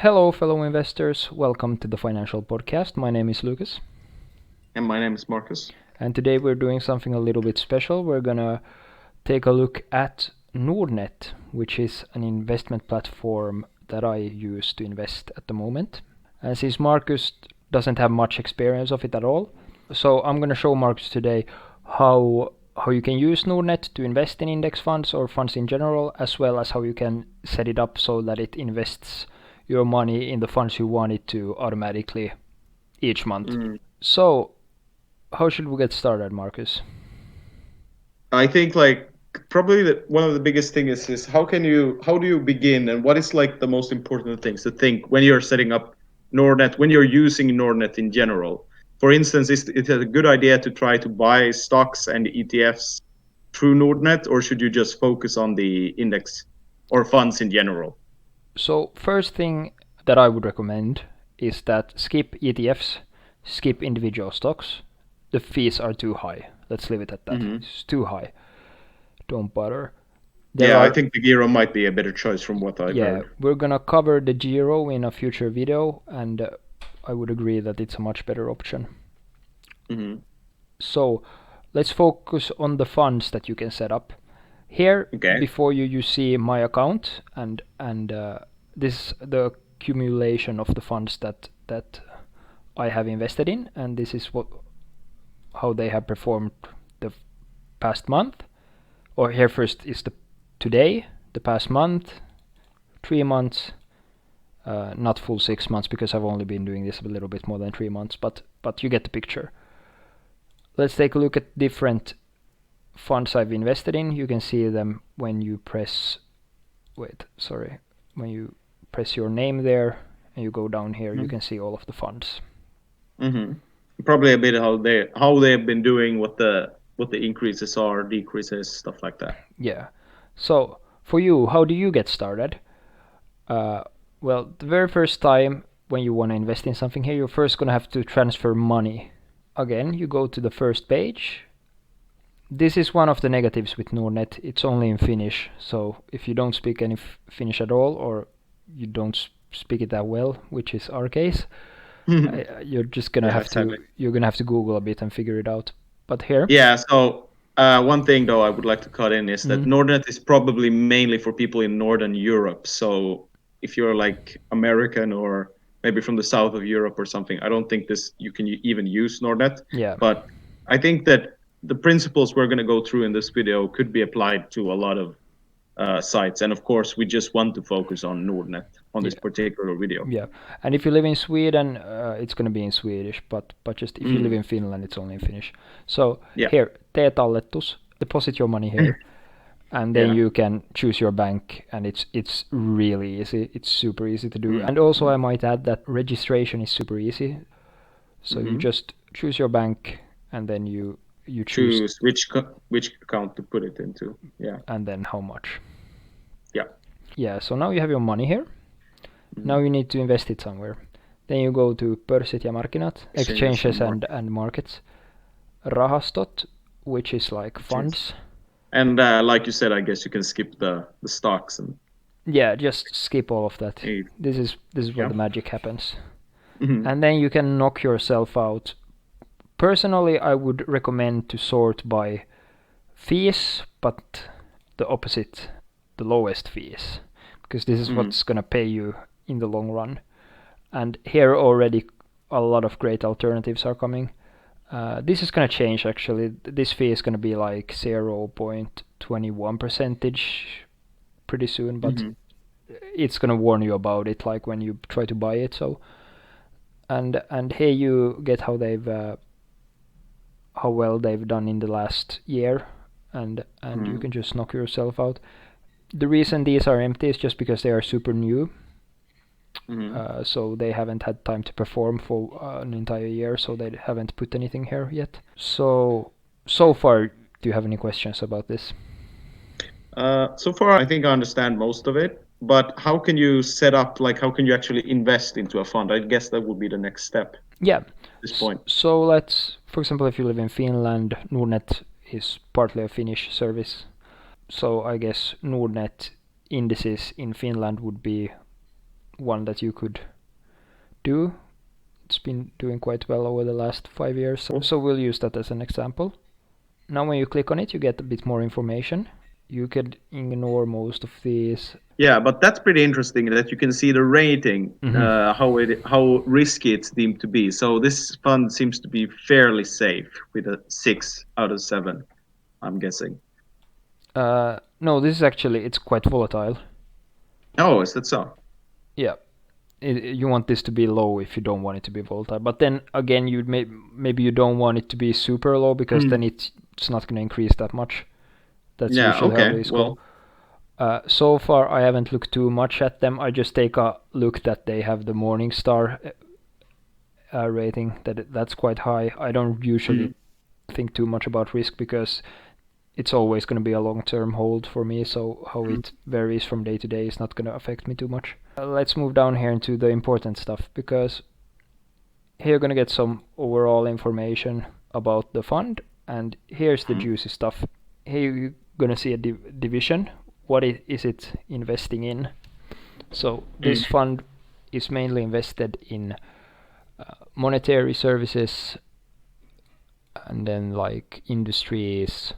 Hello, fellow investors. Welcome to the Financial Podcast. My name is Lucas. And my name is Marcus. And today we're doing something a little bit special. We're going to take a look at Nordnet, which is an investment platform that I use to invest at the moment. And since Marcus doesn't have much experience of it at all, so I'm going to show Marcus today how you can use Nordnet to invest in index funds or funds in general, as well as how you can set it up so that it invests your money in the funds you want it to automatically each month. So, how should we get started, Marcus? I think probably one of the biggest things is how do you begin, and what is like the most important things to think when you're setting up Nordnet, when you're using Nordnet in general. For instance, is it a good idea to try to buy stocks and ETFs through Nordnet, or should you just focus on the index or funds in general? So, first thing that I would recommend is that skip ETFs, skip individual stocks. The fees are too high. Let's leave it at that. It's too high. Don't bother. I think the Giro might be a better choice from what I've heard. We're gonna cover the Giro in a future video, and I would agree that it's a much better option. So, let's focus on the funds that you can set up. Here, before you see my account, and this is the accumulation of the funds that I have invested in, and this is how they have performed the past month. Or here first is the today, the past month, 3 months, not full 6 months because I've only been doing this a little bit more than 3 months, but you get the picture. Let's take a look at different funds I've invested in. You can see them when you press when you press your name there and you go down here, you can see all of the funds. Probably a bit how they have been doing, what the increases are, decreases, stuff like that. Yeah. So for you, how do you get started? Well, the very first time when you want to invest in something here, you're first going to have to transfer money. Again, you go to the first page. This is one of the negatives with Nordnet. It's only in Finnish, so if you don't speak any Finnish at all, or you don't speak it that well, which is our case, you're just gonna have to Google a bit and figure it out. But here, So one thing though I would like to cut in is that Nordnet is probably mainly for people in Northern Europe. So if you're like American or maybe from the south of Europe or something, I don't think you can even use Nordnet. But I think that the principles we're going to go through in this video could be applied to a lot of sites, and of course we just want to focus on Nordnet on this particular video. Yeah, and if you live in Sweden, it's going to be in Swedish, but just if you live in Finland, it's only in Finnish. So here, tee talletus, deposit your money here, and then you can choose your bank, and it's really easy. It's super easy to do. And also I might add that registration is super easy. So you just choose your bank, and then you choose which account to put it into. And then how much. Yeah. So now you have your money here. Now you need to invest it somewhere. Then you go to pörssit ja markkinat, exchanges and markets. Rahastot, which is like funds. And like you said, I guess you can skip the stocks and just skip all of that. This is where the magic happens. And then you can knock yourself out. Personally, I would recommend to sort by fees, but the opposite, the lowest fees, because this is what's gonna pay you in the long run. And here already a lot of great alternatives are coming. This is gonna change actually. This fee is gonna be like 0.21% pretty soon, but it's gonna warn you about it like when you try to buy it. So and here you get how well they've done in the last year, and you can just knock yourself out. The reason these are empty is just because they are super new. So they haven't had time to perform for an entire year, so they haven't put anything here yet. So far, do you have any questions about this? So far, I think I understand most of it. But how can you set up, how can you actually invest into a fund? I guess that would be the next step. Yeah. At this point. So let's, for example, if you live in Finland, Nordnet is partly a Finnish service. So I guess Nordnet indices in Finland would be one that you could do. It's been doing quite well over the last 5 years, so we'll use that as an example. Now when you click on it, you get a bit more information. You could ignore most of these. Yeah, but that's pretty interesting that you can see the rating, how risky it's deemed to be. So this fund seems to be fairly safe with a 6 out of 7, I'm guessing. No, this is actually, it's quite volatile. Oh, is that so? Yeah. You want this to be low if you don't want it to be volatile. But then again, maybe you don't want it to be super low because then it's not going to increase that much. That's usually how these go. So far, I haven't looked too much at them. I just take a look that they have the Morningstar rating. That's quite high. I don't usually think too much about risk because it's always going to be a long-term hold for me. So how it varies from day to day is not going to affect me too much. Let's move down here into the important stuff, because here you're going to get some overall information about the fund, and here's the juicy stuff. Here you're going to see a division. What is it investing in? So this fund is mainly invested in monetary services, and then like industries,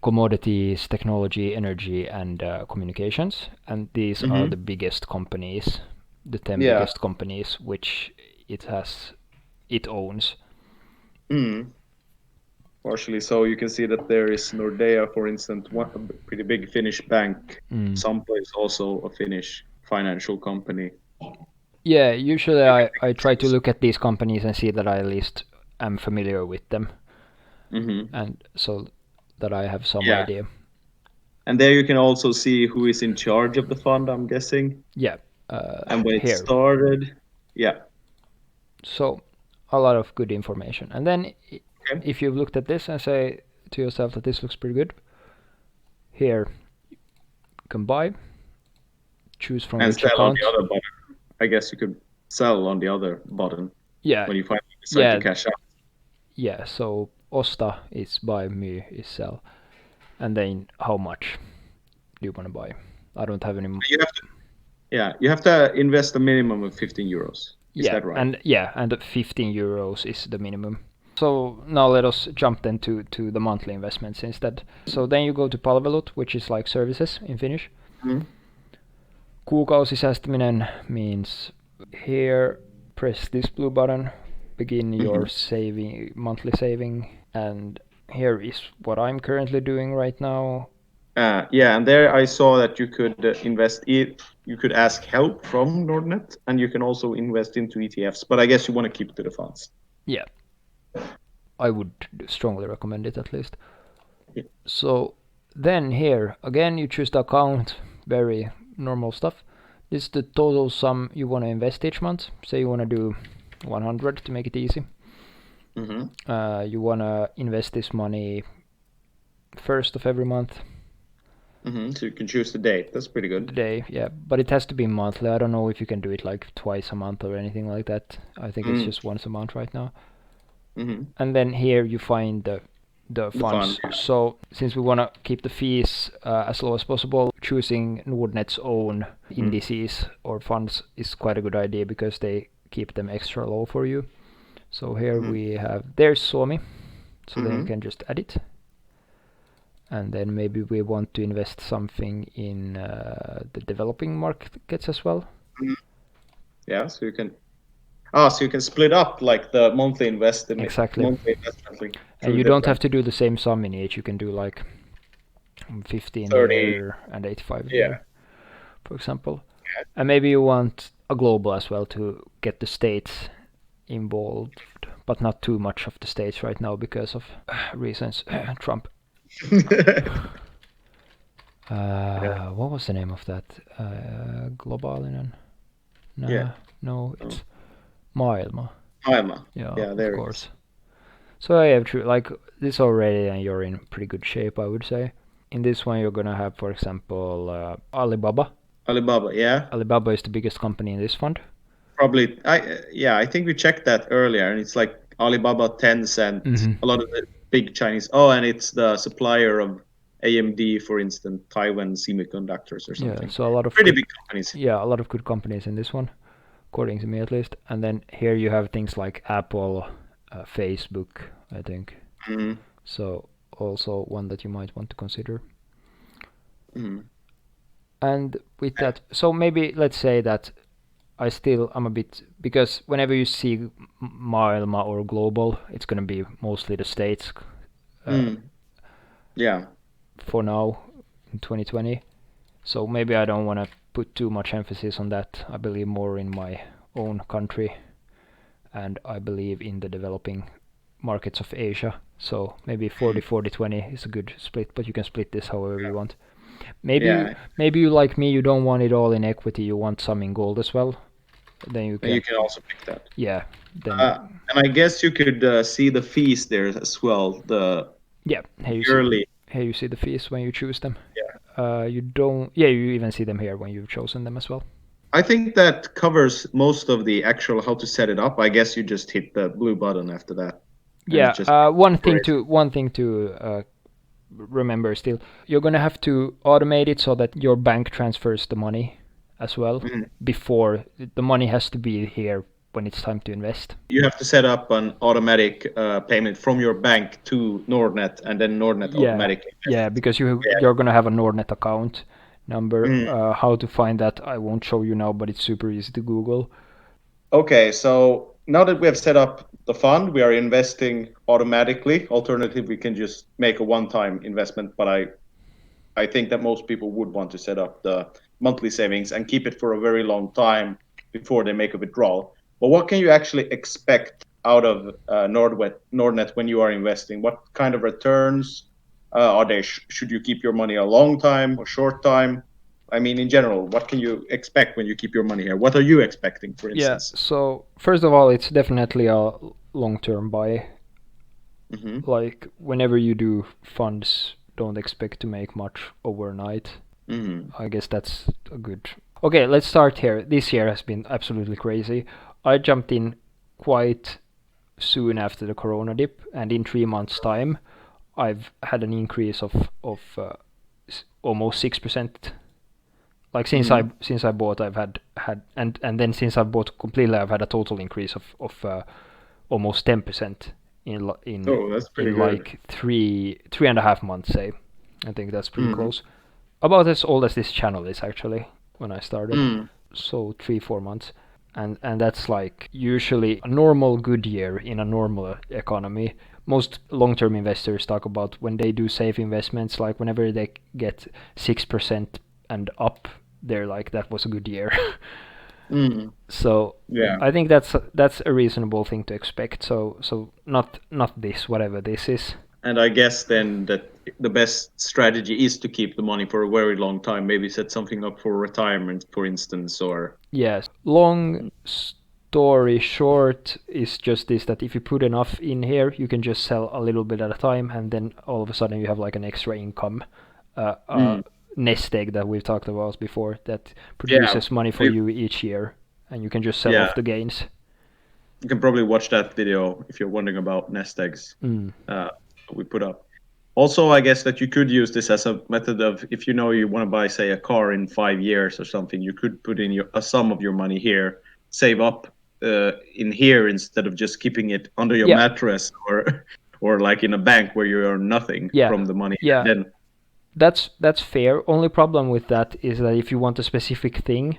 commodities, technology, energy, and communications. And these are the biggest companies, the 10 biggest companies which it owns. Partially. So you can see that there is Nordea, for instance, a pretty big Finnish bank. Sampo is also a Finnish financial company. Yeah, usually I try to look at these companies and see that I at least am familiar with them. And so that I have some idea. And there you can also see who is in charge of the fund, I'm guessing. Yeah. And when it started. Yeah. So a lot of good information. And then if you've looked at this and say to yourself that this looks pretty good, here you can buy, choose from and which account. On the other button. I guess you could sell on the other button. Yeah. When you finally decide to cash out. Yeah, so osta is buy, myy is sell. And then how much do you want to buy? I don't have any. You have to invest a minimum of 15 euros. Is that right? And 15 euros is the minimum. So now let us jump then to the monthly investments instead. So then you go to palvelut, which is like services in Finnish. Kuukausisäästäminen means here, press this blue button, begin your monthly saving, and here is what I'm currently doing right now. And there I saw that you could invest. You could ask help from Nordnet, and you can also invest into ETFs. But I guess you want to keep to the funds. Yeah, I would strongly recommend it at least. So then here again, you choose the account. Very normal stuff. This is the total sum you want to invest each month. Say you want to do 100 to make it easy. You want to invest this money first of every month. So you can choose the date. That's pretty good. The day, yeah, but it has to be monthly. I don't know if you can do it like twice a month or anything like that. I think it's just once a month right now. And then here you find the funds. So since we want to keep the fees as low as possible, choosing Nordnet's own indices or funds is quite a good idea because they keep them extra low for you. So here we have, there's Suomi, so then you can just add it. And then maybe we want to invest something in the developing markets as well. Yeah, so you can split up like the monthly investment. Exactly. Monthly investment. And you don't have to do the same sum in each. You can do like 15 here and 85 here, for example. And maybe you want a global as well to get the states involved, but not too much of the states right now because of reasons. Trump. What was the name of that? Globaalinen? No, it's Maailma. Yeah, there of course. So I have like this already, and you're in pretty good shape, I would say. In this one, you're gonna have, for example, Alibaba. Alibaba is the biggest company in this fund. Probably, I think we checked that earlier, and it's like Alibaba, Tencent, a lot of the big Chinese. Oh, and it's the supplier of AMD, for instance, Taiwan Semiconductors or something. Yeah, so a lot of pretty big companies. Yeah, a lot of good companies in this one, according to me at least. And then here you have things like Apple, Facebook, I think. Mm. So also one that you might want to consider. Mm. And with that, so maybe let's say that I'm a bit, because whenever you see Maailma or global, it's going to be mostly the States. Yeah. For now, in 2020. So maybe I don't want to put too much emphasis on that. I believe more in my own country, and I believe in the developing markets of Asia. So maybe 40-40-20 is a good split, but you can split this however you want. Maybe you like me, you don't want it all in equity, you want some in gold as well. Then you can also pick that. Yeah. Then and I guess you could see the fees there as well. Here you see the fees when you choose them. Yeah. You don't. Yeah, you even see them here when you've chosen them as well. I think that covers most of the actual how to set it up. I guess you just hit the blue button after that. Yeah. One thing to remember still, you're gonna have to automate it so that your bank transfers the money as well before the money has to be here when it's time to invest. You have to set up an automatic payment from your bank to Nordnet, and then Nordnet automatically. Yeah, because you're gonna have a Nordnet account number. How to find that I won't show you now, but it's super easy to Google. Okay, so now that we have set up the fund, we are investing automatically. Alternatively, we can just make a one-time investment, but I think that most people would want to set up the monthly savings and keep it for a very long time before they make a withdrawal. But what can you actually expect out of Nordnet when you are investing? What kind of returns are they? Should you keep your money a long time or short time? I mean, in general, what can you expect when you keep your money here? What are you expecting, for instance? Yeah, so first of all, it's definitely a long-term buy. Like, whenever you do funds, don't expect to make much overnight. I guess that's a good... Okay, let's start here. This year has been absolutely crazy. I jumped in quite soon after the corona dip, and in 3 months' time, I've had an increase of almost 6%. Like since I bought, I've had and then since I bought completely, I've had a total increase of almost 10% in that's pretty good. Like 3.5 months, say. I think that's pretty close. About as old as this channel is actually when I started. So 3-4 months. And that's like usually a normal good year in a normal economy. Most long-term investors talk about when they do safe investments, like whenever they get 6% and up, they're like, that was a good year. So yeah, I think that's a reasonable thing to expect. So not this, whatever this is. And I guess then that the best strategy is to keep the money for a very long time. Maybe set something up for retirement, for instance, or... Yes. Long story short is just this, that if you put enough in here, you can just sell a little bit at a time, and then all of a sudden you have like an extra income. Nest egg that we've talked about before that produces money for you each year, and you can just sell off the gains. You can probably watch that video if you're wondering about nest eggs we put up. Also, I guess that you could use this as a method of, if you know you want to buy, say, a car in 5 years or something, you could put in a sum of your money here, save up in here instead of just keeping it under your mattress or like in a bank where you earn nothing from the money. Yeah. Then that's fair. Only problem with that is that if you want a specific thing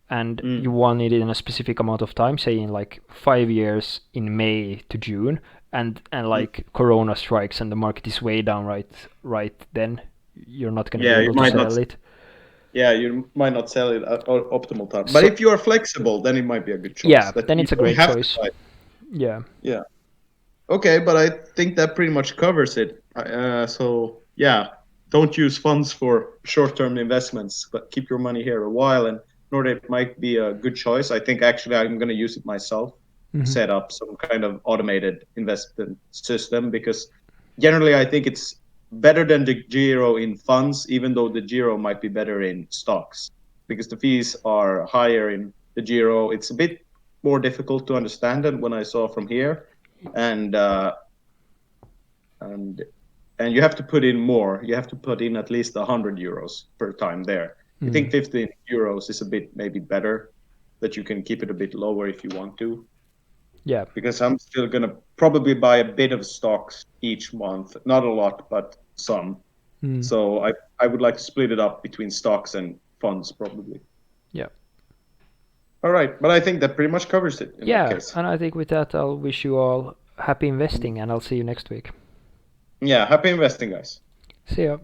and you want it in a specific amount of time, say in like 5 years in May to June, and like Corona strikes and the market is way down right then, you're not going to be able to sell it. Yeah, you might not sell it at optimal time. But if you are flexible, then it might be a good choice. Yeah, then it's a great choice. Yeah. Yeah. Okay, but I think that pretty much covers it. So yeah, don't use funds for short-term investments, but keep your money here a while. And Nordnet might be a good choice. I think actually I'm going to use it myself. Set up some kind of automated investment system, because generally I think it's better than the Giro in funds, even though the Giro might be better in stocks, because the fees are higher in the Giro. It's a bit more difficult to understand than when I saw from here, and and you have to put in more. You have to put in at least 100 euros per time there. I think 15 euros is a bit maybe better, that you can keep it a bit lower if you want to. Yeah. Because I'm still going to probably buy a bit of stocks each month. Not a lot, but some. So I would like to split it up between stocks and funds probably. Yeah. All right. But I think that pretty much covers it in that case. And I think with that, I'll wish you all happy investing, and I'll see you next week. Yeah, happy investing, guys. See ya.